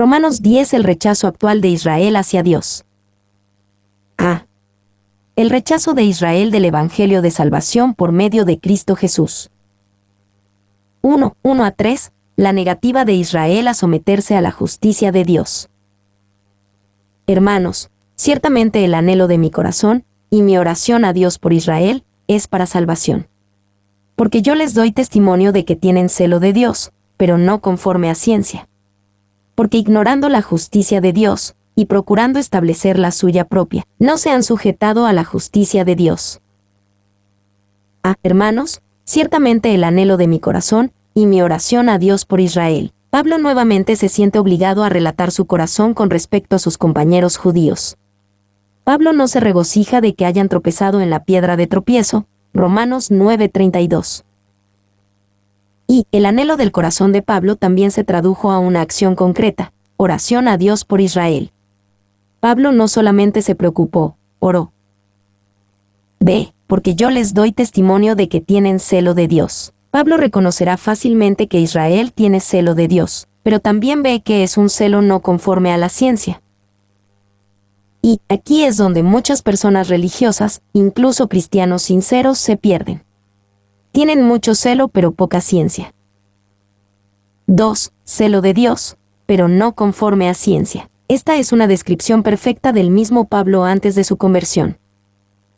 Romanos 10. El rechazo actual de Israel hacia Dios. A. El rechazo de Israel del Evangelio de salvación por medio de Cristo Jesús. 1:1-3. La negativa de Israel a someterse a la justicia de Dios. Hermanos, ciertamente el anhelo de mi corazón, y mi oración a Dios por Israel, es para salvación. Porque yo les doy testimonio de que tienen celo de Dios, pero no conforme a ciencia. Porque ignorando la justicia de Dios, y procurando establecer la suya propia, no se han sujetado a la justicia de Dios. Hermanos, ciertamente el anhelo de mi corazón, y mi oración a Dios por Israel. Pablo nuevamente se siente obligado a relatar su corazón con respecto a sus compañeros judíos. Pablo no se regocija de que hayan tropezado en la piedra de tropiezo, Romanos 9:32. Y el anhelo del corazón de Pablo también se tradujo a una acción concreta, oración a Dios por Israel. Pablo no solamente se preocupó, oró. B. Porque yo les doy testimonio de que tienen celo de Dios. Pablo reconocerá fácilmente que Israel tiene celo de Dios, pero también ve que es un celo no conforme a la ciencia. Y aquí es donde muchas personas religiosas, incluso cristianos sinceros, se pierden. Tienen mucho celo pero poca ciencia. 2. Celo de Dios, pero no conforme a ciencia. Esta es una descripción perfecta del mismo Pablo antes de su conversión.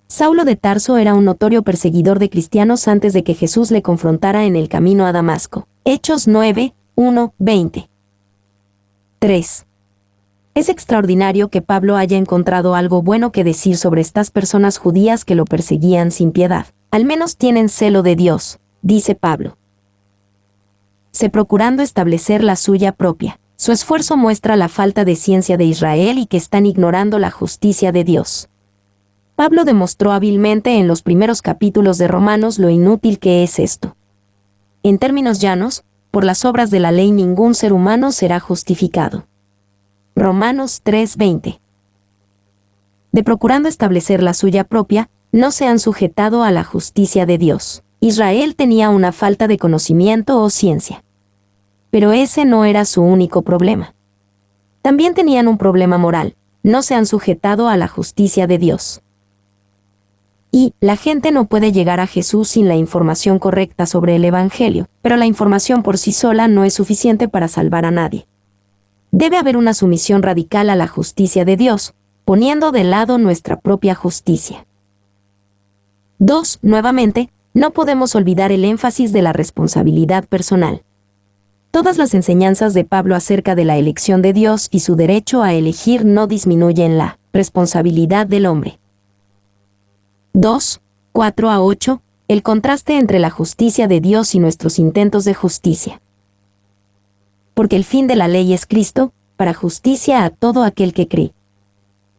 Saulo de Tarso era un notorio perseguidor de cristianos antes de que Jesús le confrontara en el camino a Damasco. Hechos 9:1-20. 3. Es extraordinario que Pablo haya encontrado algo bueno que decir sobre estas personas judías que lo perseguían sin piedad. Al menos tienen celo de Dios, dice Pablo. Se procurando establecer la suya propia. Su esfuerzo muestra la falta de ciencia de Israel y que están ignorando la justicia de Dios. Pablo demostró hábilmente en los primeros capítulos de Romanos lo inútil que es esto. En términos llanos, por las obras de la ley ningún ser humano será justificado. Romanos 3:20. De procurando establecer la suya propia, no se han sujetado a la justicia de Dios. Israel tenía una falta de conocimiento o ciencia. Pero ese no era su único problema. También tenían un problema moral, no se han sujetado a la justicia de Dios. Y la gente no puede llegar a Jesús sin la información correcta sobre el Evangelio, pero la información por sí sola no es suficiente para salvar a nadie. Debe haber una sumisión radical a la justicia de Dios, poniendo de lado nuestra propia justicia. 2. Nuevamente, no podemos olvidar el énfasis de la responsabilidad personal. Todas las enseñanzas de Pablo acerca de la elección de Dios y su derecho a elegir no disminuyen la responsabilidad del hombre. 2:4-8. El contraste entre la justicia de Dios y nuestros intentos de justicia. Porque el fin de la ley es Cristo, para justicia a todo aquel que cree.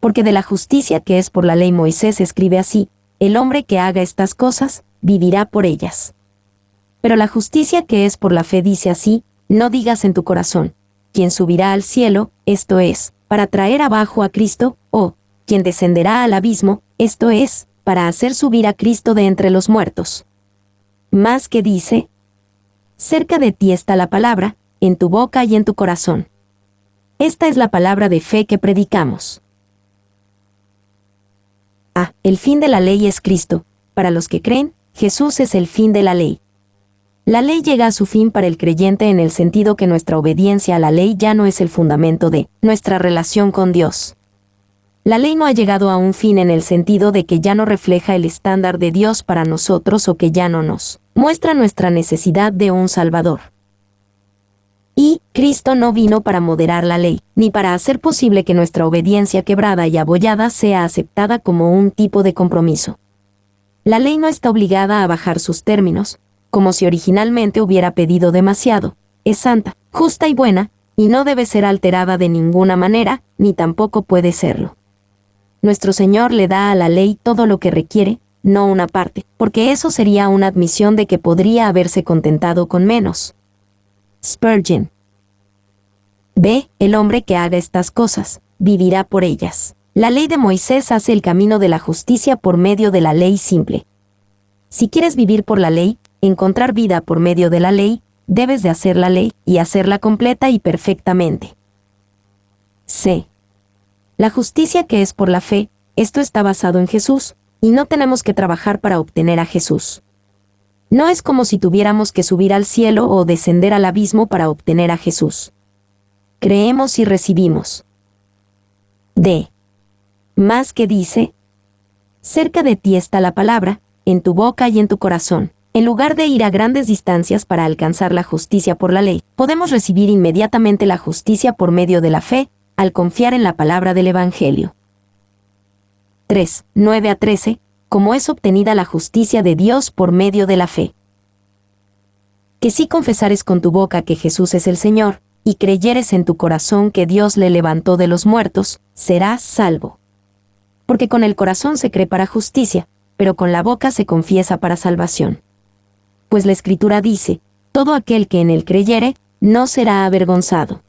Porque de la justicia que es por la ley Moisés escribe así: el hombre que haga estas cosas, vivirá por ellas. Pero la justicia que es por la fe dice así: no digas en tu corazón, ¿quién subirá al cielo?, esto es, para traer abajo a Cristo, o, ¿quién descenderá al abismo?, esto es, para hacer subir a Cristo de entre los muertos. Más que dice: cerca de ti está la palabra, en tu boca y en tu corazón. Esta es la palabra de fe que predicamos. El fin de la ley es Cristo. Para los que creen, Jesús es el fin de la ley. La ley llega a su fin para el creyente en el sentido que nuestra obediencia a la ley ya no es el fundamento de nuestra relación con Dios. La ley no ha llegado a un fin en el sentido de que ya no refleja el estándar de Dios para nosotros o que ya no nos muestra nuestra necesidad de un Salvador. Y Cristo no vino para moderar la ley, ni para hacer posible que nuestra obediencia quebrada y abollada sea aceptada como un tipo de compromiso. La ley no está obligada a bajar sus términos, como si originalmente hubiera pedido demasiado. Es santa, justa y buena, y no debe ser alterada de ninguna manera, ni tampoco puede serlo. Nuestro Señor le da a la ley todo lo que requiere, no una parte, porque eso sería una admisión de que podría haberse contentado con menos. Spurgeon. B. El hombre que haga estas cosas, vivirá por ellas. La ley de Moisés hace el camino de la justicia por medio de la ley simple. Si quieres vivir por la ley, encontrar vida por medio de la ley, debes de hacer la ley, y hacerla completa y perfectamente. C. La justicia que es por la fe, esto está basado en Jesús, y no tenemos que trabajar para obtener a Jesús. No es como si tuviéramos que subir al cielo o descender al abismo para obtener a Jesús. Creemos y recibimos. D. Más que dice, cerca de ti está la palabra, en tu boca y en tu corazón. En lugar de ir a grandes distancias para alcanzar la justicia por la ley, podemos recibir inmediatamente la justicia por medio de la fe, al confiar en la palabra del Evangelio. 3. 9 a 13. Cómo es obtenida la justicia de Dios por medio de la fe. Que si confesares con tu boca que Jesús es el Señor, y creyeres en tu corazón que Dios le levantó de los muertos, serás salvo. Porque con el corazón se cree para justicia, pero con la boca se confiesa para salvación. Pues la Escritura dice, todo aquel que en él creyere, no será avergonzado.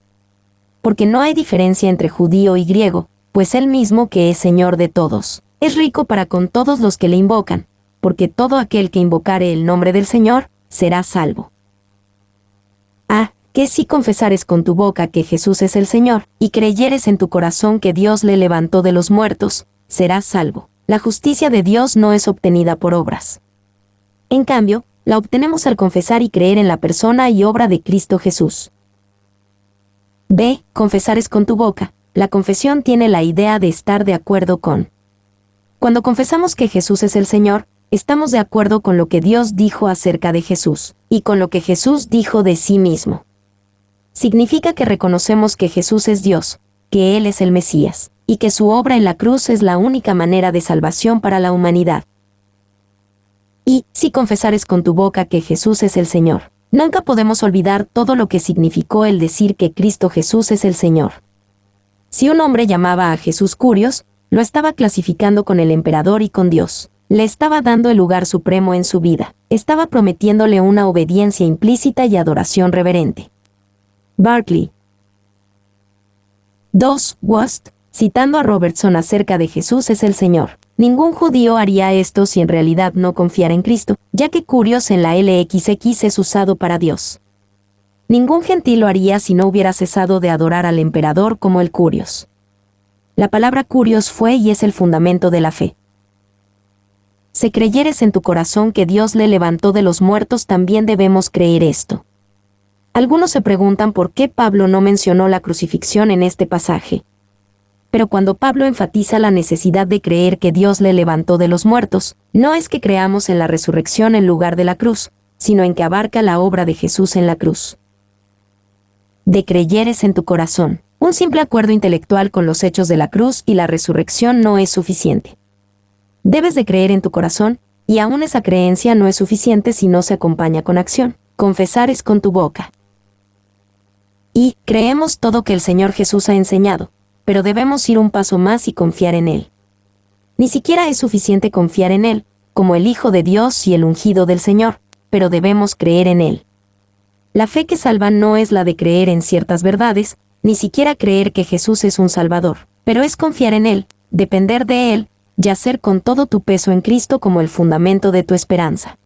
Porque no hay diferencia entre judío y griego, pues él mismo que es Señor de todos, es rico para con todos los que le invocan, porque todo aquel que invocare el nombre del Señor, será salvo. A. Que si confesares con tu boca que Jesús es el Señor, y creyeres en tu corazón que Dios le levantó de los muertos, serás salvo. La justicia de Dios no es obtenida por obras. En cambio, la obtenemos al confesar y creer en la persona y obra de Cristo Jesús. B. Confesares con tu boca. La confesión tiene la idea de estar de acuerdo con. Cuando confesamos que Jesús es el Señor, estamos de acuerdo con lo que Dios dijo acerca de Jesús, y con lo que Jesús dijo de sí mismo. Significa que reconocemos que Jesús es Dios, que Él es el Mesías, y que su obra en la cruz es la única manera de salvación para la humanidad. Y, si confesares con tu boca que Jesús es el Señor, nunca podemos olvidar todo lo que significó el decir que Cristo Jesús es el Señor. Si un hombre llamaba a Jesús Curios, lo estaba clasificando con el emperador y con Dios. Le estaba dando el lugar supremo en su vida. Estaba prometiéndole una obediencia implícita y adoración reverente. Barclay. 2. Wast, citando a Robertson acerca de Jesús es el Señor. Ningún judío haría esto si en realidad no confiara en Cristo, ya que Curios en la LXX es usado para Dios. Ningún gentil lo haría si no hubiera cesado de adorar al emperador como el Curios. La palabra Curios fue y es el fundamento de la fe. Si creyeres en tu corazón que Dios le levantó de los muertos, también debemos creer esto. Algunos se preguntan por qué Pablo no mencionó la crucifixión en este pasaje. Pero cuando Pablo enfatiza la necesidad de creer que Dios le levantó de los muertos, no es que creamos en la resurrección en lugar de la cruz, sino en que abarca la obra de Jesús en la cruz. De creyeres en tu corazón. Un simple acuerdo intelectual con los hechos de la cruz y la resurrección no es suficiente. Debes de creer en tu corazón, y aún esa creencia no es suficiente si no se acompaña con acción. Confesares con tu boca. Y creemos todo que el Señor Jesús ha enseñado, pero debemos ir un paso más y confiar en Él. Ni siquiera es suficiente confiar en Él, como el Hijo de Dios y el ungido del Señor, pero debemos creer en Él. La fe que salva no es la de creer en ciertas verdades, ni siquiera creer que Jesús es un Salvador, pero es confiar en Él, depender de Él, yacer con todo tu peso en Cristo como el fundamento de tu esperanza.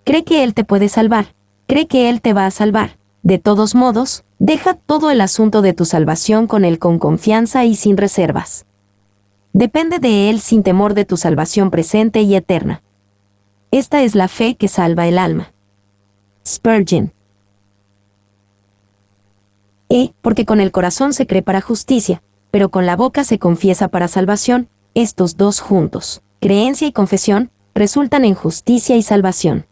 Cree que Él te puede salvar, cree que Él te va a salvar. De todos modos, deja todo el asunto de tu salvación con Él con confianza y sin reservas. Depende de Él sin temor de tu salvación presente y eterna. Esta es la fe que salva el alma. Spurgeon. Porque con el corazón se cree para justicia, pero con la boca se confiesa para salvación. Estos dos juntos, creencia y confesión, resultan en justicia y salvación.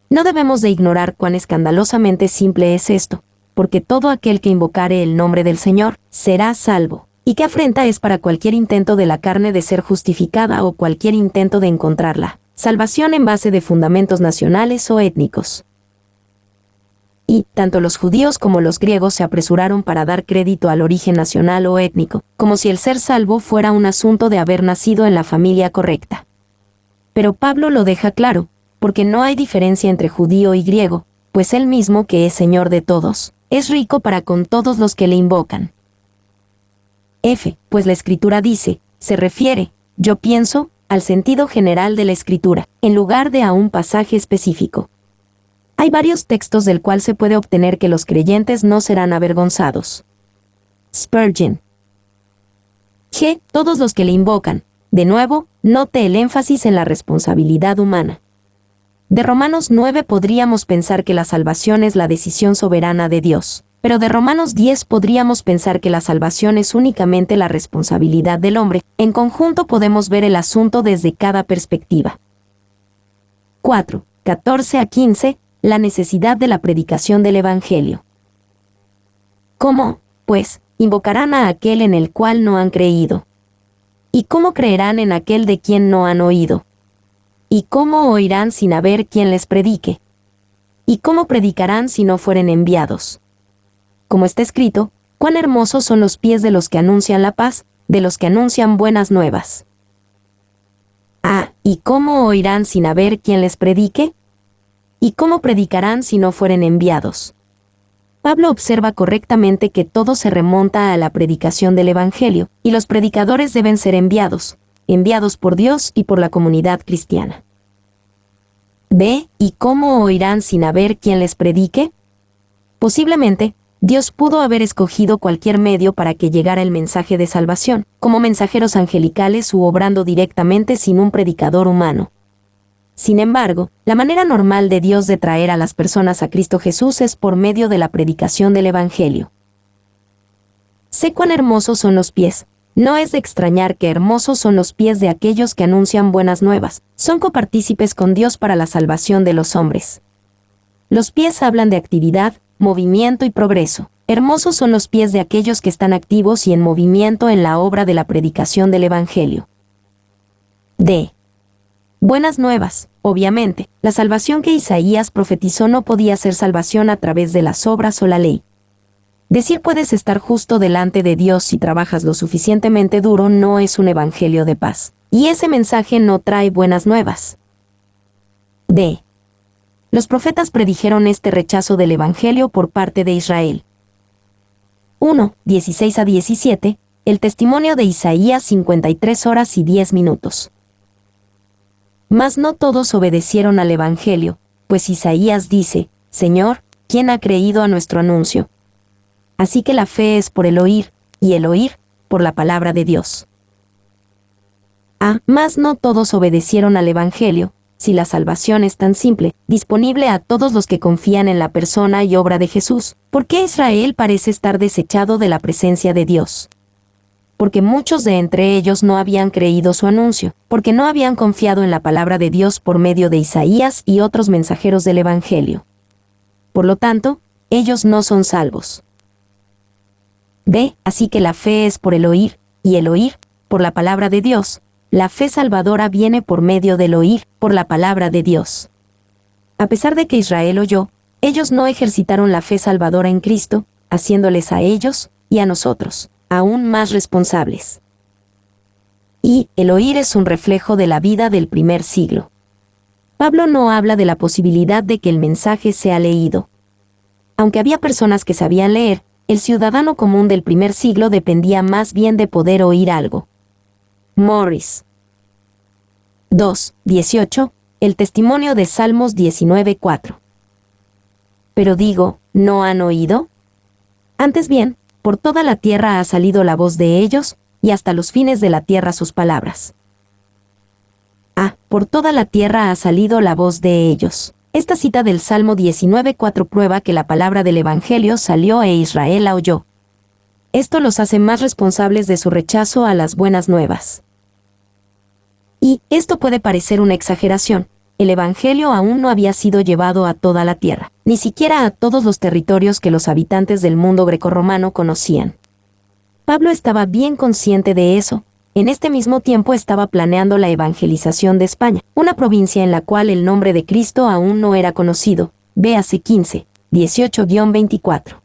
No debemos de ignorar cuán escandalosamente simple es esto, porque todo aquel que invocare el nombre del Señor, será salvo. ¿Y qué afrenta es para cualquier intento de la carne de ser justificada o cualquier intento de encontrarla? Salvación en base de fundamentos nacionales o étnicos. Y, tanto los judíos como los griegos se apresuraron para dar crédito al origen nacional o étnico, como si el ser salvo fuera un asunto de haber nacido en la familia correcta. Pero Pablo lo deja claro, porque no hay diferencia entre judío y griego, pues Él mismo, que es Señor de todos, es rico para con todos los que le invocan. Pues la Escritura dice, se refiere, yo pienso, al sentido general de la Escritura, en lugar de a un pasaje específico. Hay varios textos del cual se puede obtener que los creyentes no serán avergonzados. Spurgeon. G. Todos los que le invocan. De nuevo, note el énfasis en la responsabilidad humana. De Romanos 9 podríamos pensar que la salvación es la decisión soberana de Dios, pero de Romanos 10 podríamos pensar que la salvación es únicamente la responsabilidad del hombre. En conjunto podemos ver el asunto desde cada perspectiva. 4. 14 a 15. La necesidad de la predicación del Evangelio. ¿Cómo, pues, invocarán a aquel en el cual no han creído? ¿Y cómo creerán en aquel de quien no han oído? ¿Y cómo oirán sin haber quien les predique? ¿Y cómo predicarán si no fueren enviados? Como está escrito, cuán hermosos son los pies de los que anuncian la paz, de los que anuncian buenas nuevas. Ah, ¿y cómo oirán sin haber quien les predique? ¿Y cómo predicarán si no fueren enviados? Pablo observa correctamente que todo se remonta a la predicación del Evangelio, y los predicadores deben ser enviados por Dios y por la comunidad cristiana. B. ¿Y cómo oirán sin haber quien les predique? Posiblemente, Dios pudo haber escogido cualquier medio para que llegara el mensaje de salvación, como mensajeros angelicales u obrando directamente sin un predicador humano. Sin embargo, la manera normal de Dios de traer a las personas a Cristo Jesús es por medio de la predicación del Evangelio. Sé cuán hermosos son los pies. No es de extrañar que hermosos son los pies de aquellos que anuncian buenas nuevas. Son copartícipes con Dios para la salvación de los hombres. Los pies hablan de actividad, movimiento y progreso. Hermosos son los pies de aquellos que están activos y en movimiento en la obra de la predicación del Evangelio. D. Buenas nuevas. Obviamente, la salvación que Isaías profetizó no podía ser salvación a través de las obras o la ley. Decir puedes estar justo delante de Dios si trabajas lo suficientemente duro no es un evangelio de paz. Y ese mensaje no trae buenas nuevas. D. Los profetas predijeron este rechazo del evangelio por parte de Israel. 1. 16 a 17. El testimonio de Isaías 53 horas y 10 minutos. Mas no todos obedecieron al evangelio, pues Isaías dice, Señor, ¿quién ha creído a nuestro anuncio? Así que la fe es por el oír, y el oír, por la palabra de Dios. A. Mas no todos obedecieron al evangelio. Si la salvación es tan simple, disponible a todos los que confían en la persona y obra de Jesús, ¿por qué Israel parece estar desechado de la presencia de Dios? Porque muchos de entre ellos no habían creído su anuncio, porque no habían confiado en la palabra de Dios por medio de Isaías y otros mensajeros del Evangelio. Por lo tanto, ellos no son salvos. B. Así que la fe es por el oír, y el oír, por la palabra de Dios. La fe salvadora viene por medio del oír, por la palabra de Dios. A pesar de que Israel oyó, ellos no ejercitaron la fe salvadora en Cristo, haciéndoles a ellos, y a nosotros, aún más responsables. Y el oír es un reflejo de la vida del primer siglo. Pablo no habla de la posibilidad de que el mensaje sea leído. Aunque había personas que sabían leer, el ciudadano común del primer siglo dependía más bien de poder oír algo. Morris. 2. 18. El testimonio de Salmos 19:4. Pero digo, ¿no han oído? Antes bien, por toda la tierra ha salido la voz de ellos, y hasta los fines de la tierra sus palabras. Por toda la tierra ha salido la voz de ellos. Esta cita del Salmo 19:4 prueba que la palabra del Evangelio salió e Israel la oyó. Esto los hace más responsables de su rechazo a las buenas nuevas. Y esto puede parecer una exageración. El Evangelio aún no había sido llevado a toda la tierra, ni siquiera a todos los territorios que los habitantes del mundo grecorromano conocían. Pablo estaba bien consciente de eso. En este mismo tiempo estaba planeando la evangelización de España, una provincia en la cual el nombre de Cristo aún no era conocido. Véase 15, 18-24.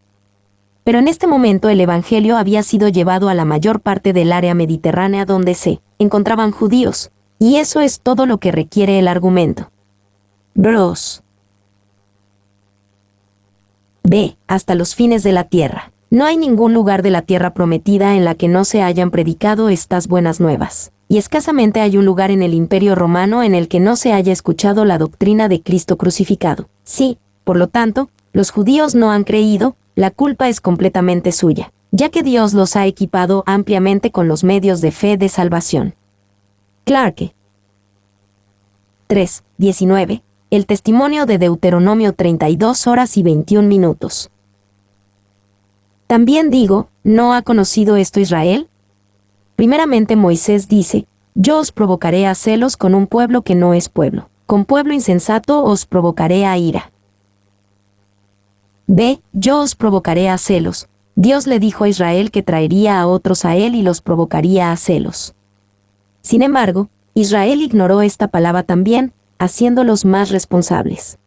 Pero en este momento el Evangelio había sido llevado a la mayor parte del área mediterránea donde se encontraban judíos, y eso es todo lo que requiere el argumento. Bros. B. Hasta los fines de la tierra. No hay ningún lugar de la tierra prometida en la que no se hayan predicado estas buenas nuevas, y escasamente hay un lugar en el Imperio Romano en el que no se haya escuchado la doctrina de Cristo crucificado. Sí, por lo tanto, los judíos no han creído, la culpa es completamente suya. ya que Dios los ha equipado ampliamente con los medios de fe de salvación. Clarke. 3:19. El testimonio de Deuteronomio 32 horas y 21 minutos. También digo, ¿no ha conocido esto Israel? Primeramente Moisés dice, yo os provocaré a celos con un pueblo que no es pueblo, con pueblo insensato os provocaré a ira. B. Yo os provocaré a celos. Dios le dijo a Israel que traería a otros a él y los provocaría a celos. Sin embargo, Israel ignoró esta palabra también, haciéndolos más responsables.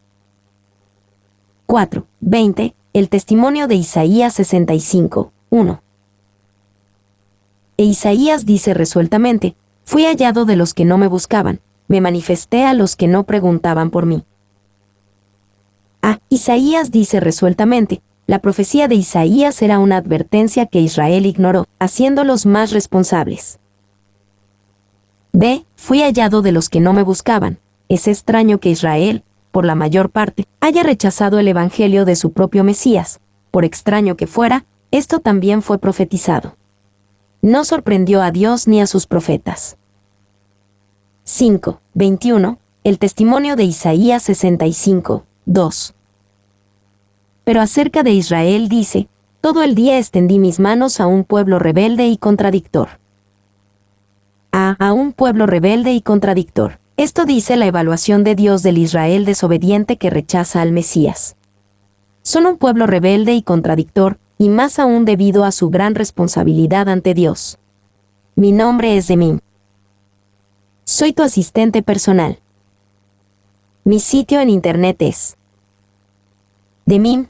4:20. El testimonio de Isaías 65:1. E Isaías dice resueltamente, fui hallado de los que no me buscaban, me manifesté a los que no preguntaban por mí. Isaías dice resueltamente, la profecía de Isaías era una advertencia que Israel ignoró, haciéndolos más responsables. B. Fui hallado de los que no me buscaban. Es extraño que Israel, por la mayor parte, haya rechazado el evangelio de su propio Mesías. Por extraño que fuera, esto también fue profetizado. No sorprendió a Dios ni a sus profetas. 5:21. El testimonio de Isaías 65:2. Pero acerca de Israel dice, todo el día extendí mis manos a un pueblo rebelde y contradictor. A un pueblo rebelde y contradictor. Esto dice la evaluación de Dios del Israel desobediente que rechaza al Mesías. Son un pueblo rebelde y contradictor, y más aún debido a su gran responsabilidad ante Dios. Mi nombre es Demim. Soy tu asistente personal. Mi sitio en internet es demim.es.tl